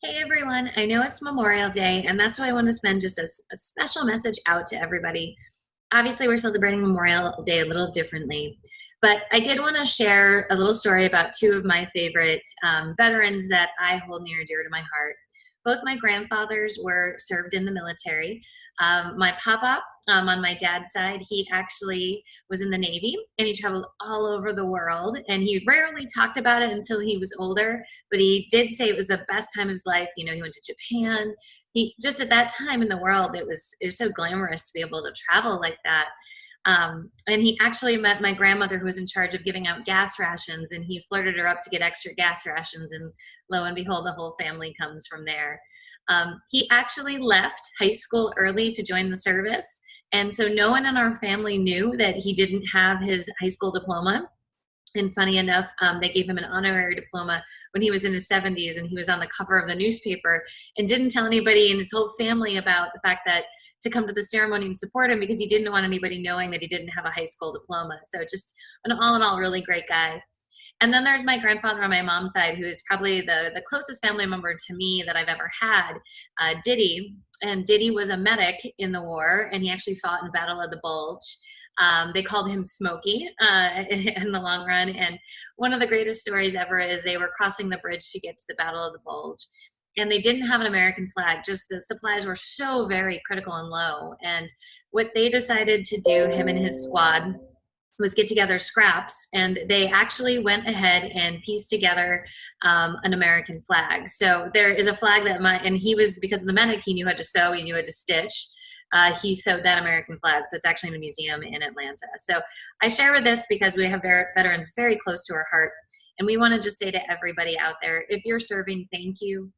Hey everyone, I know it's Memorial Day, and that's why I want to spend just a special message out to everybody. Obviously, we're celebrating Memorial Day a little differently, but I did want to share a little story about two of my favorite veterans that I hold near and dear to my heart. Both my grandfathers were served in the military. My papa, on my dad's side, he actually was in the Navy and he traveled all over the world. And he rarely talked about it until he was older, but he did say it was the best time of his life. You know, he went to Japan. He just at that time in the world, it was so glamorous to be able to travel like that. And he actually met my grandmother who was in charge of giving out gas rations, and he flirted her up to get extra gas rations, and lo and behold, the whole family comes from there. He actually left high school early to join the service, and so no one in our family knew that he didn't have his high school diploma. And funny enough, they gave him an honorary diploma when he was in his 70s, and he was on the cover of the newspaper and didn't tell anybody in his whole family about the fact that to come to the ceremony and support him because he didn't want anybody knowing that he didn't have a high school diploma. So just an all in all really great guy. And then there's my grandfather on my mom's side, who is probably the closest family member to me that I've ever had, Diddy. And Diddy was a medic in the war, and he actually fought in Battle of the Bulge. They called him Smokey in the long run. And one of the greatest stories ever is they were crossing the bridge to get to the Battle of the Bulge. And they didn't have an American flag, just the supplies were so very critical and low. And what they decided to do, him and his squad, was get together scraps, and they actually went ahead and pieced together an American flag. So there is a flag that and he was, because of the medic, he knew how to sew, he knew how to stitch. He sewed that American flag, so it's actually in a museum in Atlanta. So I share with this because we have veterans very close to our heart, and we want to just say to everybody out there, if you're serving, thank you.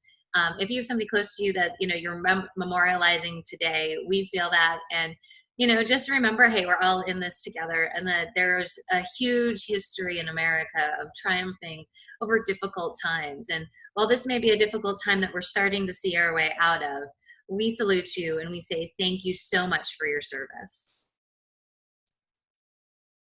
If you have somebody close to you that you're memorializing today, we feel that. And just remember, hey, we're all in this together, and that there's a huge history in America of triumphing over difficult times. And while this may be a difficult time that we're starting to see our way out of, we salute you and we say thank you so much for your service.